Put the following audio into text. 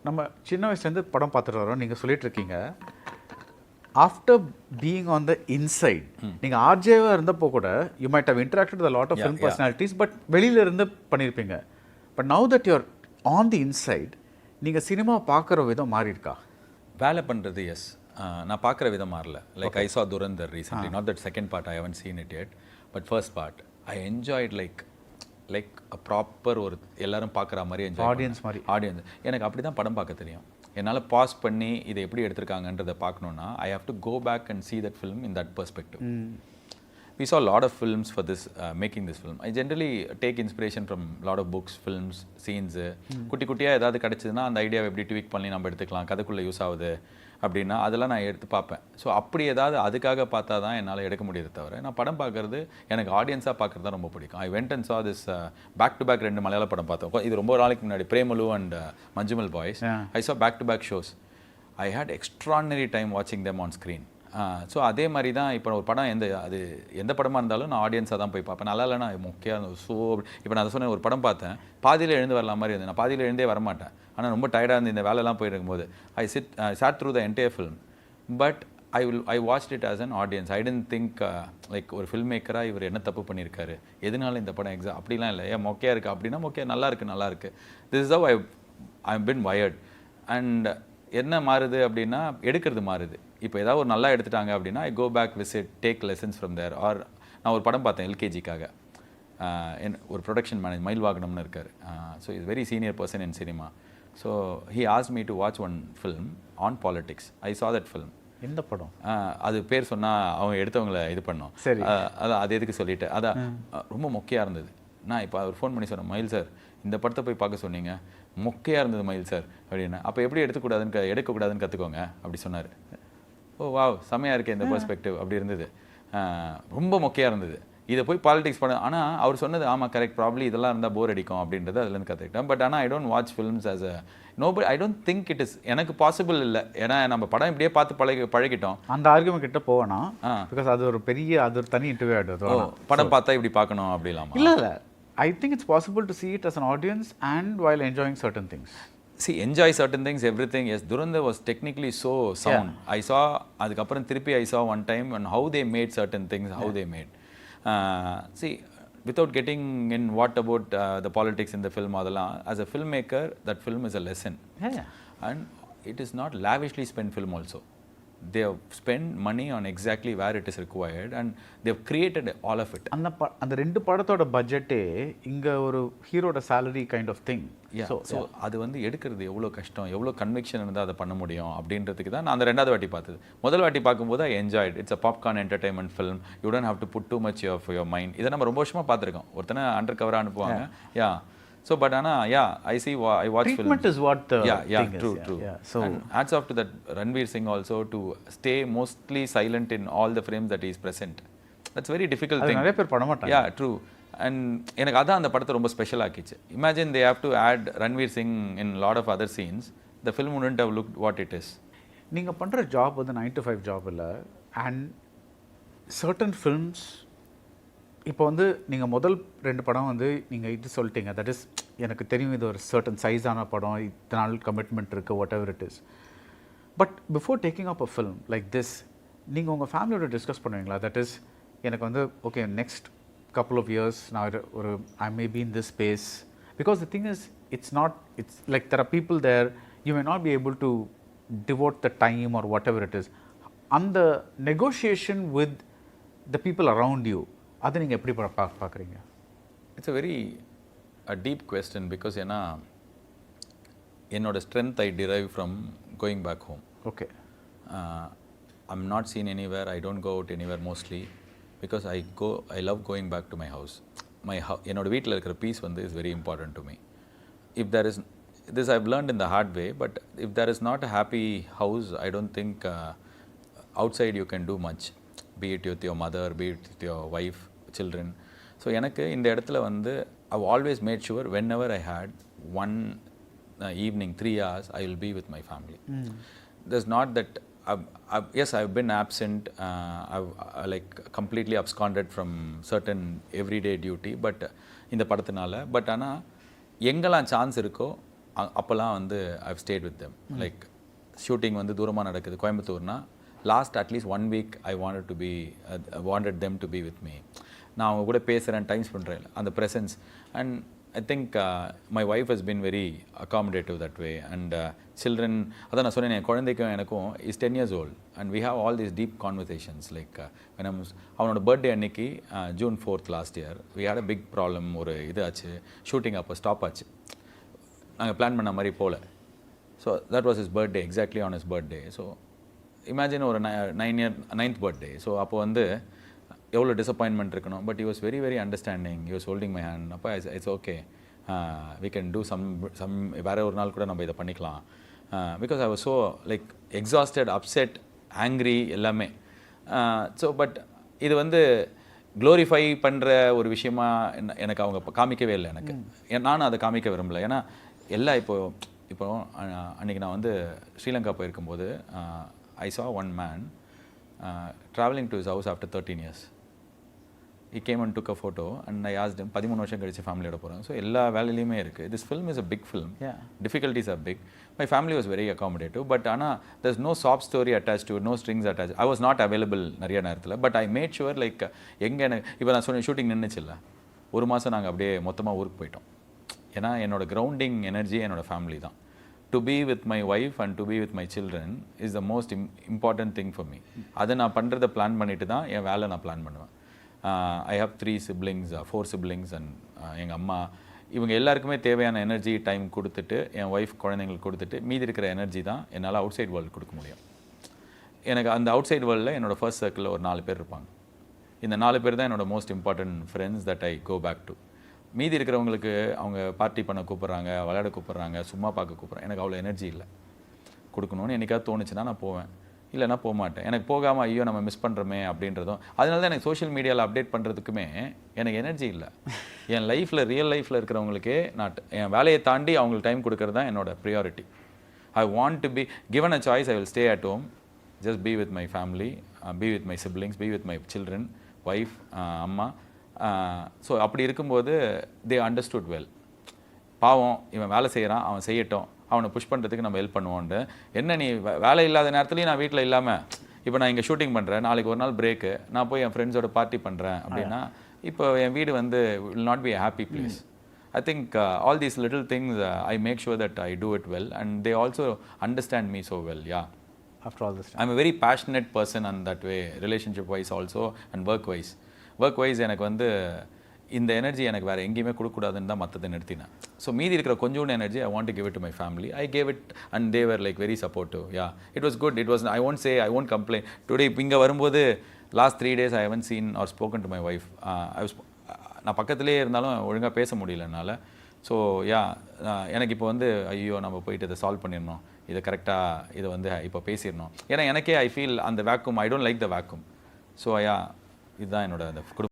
நம்ம சின்ன வயசுலேருந்து படம் பார்த்துட்டு வரோம். நீங்கள் சொல்லிட்டு இருக்கீங்க after being on the inside, நீங்கள் ஆர்ஜேவாக இருந்தப்போ கூட you might have interacted with lot of film personalities, but வெளியில இருந்து பண்ணியிருப்பீங்க. But now that you're on the inside, நீங்கள் சினிமா பார்க்குற விதம் மாறி இருக்கா? வேலை பண்ணுறது எஸ், நான் பார்க்குற விதம் மாறல. லைக் ஐ சா Durandhar recently, not that second part, I haven't scene it yet, but first part I enjoyed like a proper ஒரு எல்லாரும் பார்க்குற மாதிரி என்ஜாய், ஆடியன்ஸ் மாதிரி. ஆடியன்ஸ் எனக்கு அப்படி தான் படம் பார்க்க தெரியும். என்னால் பாஸ் பண்ணி இதை எப்படி எடுத்திருக்காங்கன்றதை பார்க்கணுன்னா I have to go back and see that film in that perspective. We saw a lot of films for this, making this film. I generally take inspiration from a lot of books, films, scenes. குட்டி குட்டியாக ஏதாவது கிடச்சிதுன்னா அந்த ஐடியாவை எப்படி tweak பண்ணி நம்ம எடுத்துக்கலாம், கதைக்குள்ளே யூஸ் ஆகுது அப்படின்னா அதெல்லாம் நான் எடுத்து பார்ப்பேன். ஸோ அப்படி ஏதாவது அதுக்காக பார்த்தா தான் என்னால் எடுக்க முடியுது தவிர நான் படம் பார்க்குறது எனக்கு ஆடியன்ஸாக பார்க்குறது தான் ரொம்ப பிடிக்கும். I went and saw this back to back 2 மலையாள படம் பார்த்தோம். இது ரொம்ப நாளைக்கு முன்னாடி, Premalu and Manjummel Boys. I saw back to back shows. I had extraordinary time watching them on screen. So அதே மாதிரி தான் இப்போ ஒரு படம் எந்த படமாக இருந்தாலும் நான் ஆடியன்ஸாக தான் போய் பார்ப்பேன். நல்லா இல்லைனா முக்கியம் ஸோ இப்போ நான் சொன்னேன், ஒரு படம் பார்த்தேன், பாதியில் எழுந்து வரலாம் மாதிரி இருந்தேன். நான் பாதியில் எழுந்தே வரமாட்டேன், ஆனால் ரொம்ப டயர்டாக இருந்து இந்த வேலைலாம் போயிருக்கும்போது ஐ sat through the entire film, but I watched it as an audience. I didn't think like ஒரு ஃபில்ம் மேக்கராக இவர் என்ன தப்பு பண்ணியிருக்காரு, எதனால இந்த படம் அப்படிலாம் இல்லை, ஏன் மொக்கையாக இருக்குது அப்படின்னா மொக்கையாக நல்லா இருக்குது. This is how I been wired. And என்ன மாறுது அப்படின்னா எடுக்கிறது மாறுது. இப்போ ஏதாவது ஒரு நல்லா எடுத்துட்டாங்க அப்படின்னா I go back visit, take lessons from there. Or நான் ஒரு படம் பார்த்தேன் எல்கேஜிக்காக, ஒரு ப்ரொடக்ஷன் மேனேஜர் மயில் வாகனம்னு இருக்கார். So is very senior person in cinema. So he ask me to watch one film on politics. I saw that film. எந்த படம்? அது பேர் சொன்னால் அவங்க எடுத்தவங்களை இது பண்ணோம். சரி, அதான் அது எதுக்கு சொல்லிட்டு அதான் ரொம்ப மொக்கையாக இருந்தது. நான் இப்போ அவர் ஃபோன் பண்ணி சொன்னேன், மயில் சார் இந்த படத்தை போய் பார்க்க சொன்னீங்க, மொக்கையாக இருந்தது மயில் சார் அப்படின்னு. அப்போ எப்படி எடுக்கக்கூடாதுன்னு கற்றுக்கோங்க அப்படி சொன்னார். ஓ வாவ், செம்மையாக இருக்கே இந்த பெர்ஸ்பெக்டிவ் அப்படி இருந்தது. ரொம்ப மொக்கையாக இருந்தது. இதை போய் பாலிடிக்ஸ் பண்ண, ஆனால் அவர் சொன்னது ஆமாம் கரெக்ட், ப்ராப்ளி இதெல்லாம் இருந்தால் போர் அடிக்கும் அப்படின்றது அதுலேருந்து கற்றுக்கிட்டேன். பட் ஆனால் I don't watch films as I don't think it is எனக்கு பாசிபிள் இல்லை. ஏன்னா நம்ம படம் இப்படியே பார்த்து பழகிட்டோம். அந்த ஆர்குமெண்ட் கிட்ட போவேனா, பிகாஸ் அது ஒரு தனி இன்டர்வியூ ஆகிடுது. படம் பார்த்தா இப்படி பார்க்கணும் அப்படி இல்லாமல் இல்லை, I think it's possible to see it as an audience and while enjoying certain things. See, enjoy certain things, everything. Yes, Durandar was technically so sound. Yeah. I saw, adukapram thiruppi I saw one time and how they made certain things, how they made. See, without getting in what about the politics in the film, as a filmmaker, that film is a lesson. Yeah. And it is not lavishly spent film also. They have spent money on exactly where it is required and they have created all of it. அந்த ரெண்டு படத்தோட பட்ஜெட்டே இங்க ஒரு ஹீரோட salary kind of thing. So அது வந்து எடுக்கிறது எவ்வளோ கஷ்டம், எவ்வளோ கன்விக்ஷன் இருந்தால் அதை பண்ண முடியும் அப்படின்றதுக்கு தான் நான் அந்த ரெண்டாவது வாட்டி பார்த்தது. முதல் வாட்டி பார்க்கும்போது I enjoyed. It's a popcorn entertainment film. You don't have to put too much of your mind. இதை நம்ம ரொம்ப வருஷமாக பார்த்துருக்கோம். ஒருத்தனை அண்டர் கவராக அனுப்புவாங்க. யா So, but Anna, I see. I watch treatment films. Is what the thing true, is. True. Yeah. So, and hats off to that Ranveer Singh also to stay mostly silent in all the frames that he is present. That's very difficult thing. நிறைய பேர் பண்ண மாட்டாங்க. Yeah, true. And எனக்கு அதான் அந்த படத்தை ரொம்ப special ஆக்கிச்சு. Imagine they have to add Ranveer Singh in a lot of other scenes. The film wouldn't have looked what it is. நீங்க பண்ற ஜாப் வந்து 9 to 5 ஜாப் இல்ல. And certain films இப்போ வந்து நீங்கள் முதல் 2 படம் வந்து நீங்கள் இது சொல்லிட்டீங்க, தட் இஸ் எனக்கு தெரியும் இது ஒரு சர்டன் சைஸான படம், இத்தனை நாள் கமிட்மெண்ட் இருக்குது, whatever it is. But before taking up a film like this, நீங்கள் உங்கள் ஃபேமிலியோட டிஸ்கஸ் பண்ணுவீங்களா? தட் இஸ் எனக்கு வந்து okay next couple of years நான் ஒரு I may be in this space, because the thing is it's like there are people there, you may not be able to devote the time or whatever it is. அந்த negotiation with the people around you, அதை நீங்கள் எப்படி பார்க்குறீங்க? It's a deep question because என்னோட strength I derive from going back home. Okay. I'm not seen anywhere. I don't go out anywhere mostly because I love going back to my house. என்னோட வீட்டில் இருக்கிற piece வந்து is very important to me. If there is this, I've learned in the hard way, but if there is not a happy house, I don't think outside you can do much, be it with your mother, be it with your wife, children. So எனக்கு இந்த இடத்துல வந்து I've always made sure whenever I had one evening 3 hours, I will be with my family. There's not that yes, I've been absent, I've like completely absconded from certain everyday duty, but இந்த படத்தினால. But ஆனால் எங்கெல்லாம் chance இருக்கோ அப்போல்லாம் வந்து I've stayed with them like shooting வந்து தூரமாக நடக்குது கோயம்புத்தூர்னா last at least 1 week I wanted them to be with me. நான் அவங்க கூட பேசுகிறேன், டைம் பண்ணுறேன், அந்த presence. And I think my wife has been very accommodative that way. And children, அதான் நான் சொன்னேன், என் குழந்தைக்கும் எனக்கும் is 10 years old and we have all these deep conversations. Like when அவனோட பர்த்டே அன்னைக்கு June 4th last year we had a big problem. ஒரு இது ஆச்சு, ஷூட்டிங் அப்போ ஸ்டாப் ஆச்சு, நாங்கள் பிளான் பண்ண மாதிரி போகல. So that was his birthday, exactly on his birthday. So imagine ஒரு 9th பர்த்டே. ஸோ அப்போ வந்து எவ்வளோ டிசப்பாயின்மெண்ட் இருக்கணும். But he was very very understanding. He was holding my hand. அப்போ it's okay, we can do some வேறு ஒரு நாள் கூட நம்ம இதை பண்ணிக்கலாம். Because I was so like exhausted, upset, angry எல்லாமே. ஸோ பட் இது வந்து க்ளோரிஃபை பண்ணுற ஒரு விஷயமா எனக்கு அவங்க காமிக்கவே இல்லை. எனக்கு நானும் அதை காமிக்க விரும்பலை. ஏன்னா எல்லாம் இப்போ அன்றைக்கி நான் வந்து ஸ்ரீலங்கா போயிருக்கும்போது I saw one man traveling to his house after 13 years. He came and took a photo and I asked him, 13 வருஷம் கழிச்சு ஃபேமிலியோட போகிறாங்க. ஸோ எல்லா வேலையிலையுமே இருக்குது. This film is a big film. Difficulties are big. My family was very accommodative. But ஆனால் there's no sob story attached to it, no strings attached. I was not available நிறைய நேரத்தில். But I made sure like எங்கே எனக்கு இப்போ நான் சொன்ன shooting நின்றுச்சு இல்லை, ஒரு மாதம் நாங்கள் அப்படியே மொத்தமாக ஊருக்கு போயிட்டோம். ஏன்னா என்னோட கிரவுண்டிங் எனர்ஜி என்னோட ஃபேமிலி தான். To be with my wife and to be with my children is the most important thing for me. அதை நான் பண்ணுறதை பிளான் பண்ணிட்டு தான் என் வேலை நான் பிளான் பண்ணுவேன். I have 4 siblings and எங்கள் அம்மா, இவங்க எல்லாருக்குமே தேவையான எனர்ஜி டைம் கொடுத்துட்டு, என் ஒய்ஃப் குழந்தைங்களுக்கு கொடுத்துட்டு, மீதி இருக்கிற எனர்ஜி தான் என்னால் அவுட் சைட் வேர்ல்டு கொடுக்க முடியும். எனக்கு அந்த அவுட் சைட் வேர்ல்டில் என்னோடய ஃபர்ஸ்ட் சர்க்கிளில் ஒரு 4 பேர் இருப்பாங்க. இந்த 4 பேர் தான் என்னோட most important friends that I go back to. மீதி இருக்கிறவங்களுக்கு அவங்க பார்ட்டி பண்ண கூப்பிட்றாங்க, விளையாட கூப்பிட்றாங்க, சும்மா பார்க்க கூப்பிட்றாங்க. எனக்கு அவ்வளோ எனர்ஜி இல்லை கொடுக்கணும்னு. என்னைக்காவது தோணுச்சுன்னா நான் போவேன், இல்லைனா போக மாட்டேன். எனக்கு போகாமல் ஐயோ நம்ம மிஸ் பண்ணுறோமே அப்படின்றதும். அதனால தான் எனக்கு சோஷியல் மீடியாவில் அப்டேட் பண்ணுறதுக்குமே எனக்கு எனர்ஜி இல்லை. என் லைஃப்பில், ரியல் லைஃப்பில் இருக்கிறவங்களுக்கே நான் என் வேலையை தாண்டி அவங்களுக்கு டைம் கொடுக்கறது தான் என்னோட priority. I want to be given a choice, I will stay at home, just be with my family, be with my siblings, be with my children, wife, அம்மா. ஸோ அப்படி இருக்கும்போது தே அண்டர்ஸ்டுட் வெல். பாவம் இவன் வேலை செய்கிறான், அவன் செய்யட்டும், அவனை புஷ் பண்ணுறதுக்கு நம்ம ஹெல்ப் பண்ணுவோன்ட்டு. என்ன நீ வேலை இல்லாத நேரத்துலையும் நான் வீட்டில் இல்லாமல், இப்போ நான் இங்கே ஷூட்டிங் பண்ணுறேன், நாளைக்கு ஒரு நாள் பிரேக்கு, நான் போய் என் ஃப்ரெண்ட்ஸோட பார்ட்டி பண்ணுறேன் அப்படின்னா இப்போ என் வீடு வந்து will not be a happy place. I think all these little things I make sure that I do it well and they also understand me so well. Yeah. After all this time. I'm a very passionate person on that way, relationship wise also and work wise. Work wise எனக்கு வந்து இந்த energy எனக்கு வேறு எங்கேயுமே கொடுக்கக்கூடாதுன்னு தான் மற்றதை நிறுத்தினேன். So மீதி இருக்கிற கொஞ்சோண்டு energy I want to give it to my family. I gave it and they were like very supportive. Yeah, it was good. It was, I won't say, I won't complain. Today இப்போ இங்கே வரும்போது last 3 days I haven't seen or spoken to my wife. நான் பக்கத்துலேயே இருந்தாலும் ஒழுங்காக பேச முடியல என்னால். ஸோ யா, எனக்கு இப்போ வந்து ஐயோ நம்ம போயிட்டு இதை சால்வ் பண்ணிடணும், இதை கரெக்டாக இதை வந்து இப்போ பேசிடணும். ஏன்னா எனக்கே ஐ ஃபீல் அந்த vacuum, I don't like the vacuum. So yeah, இதுதான் என்னோட அந்த குடும்பம்.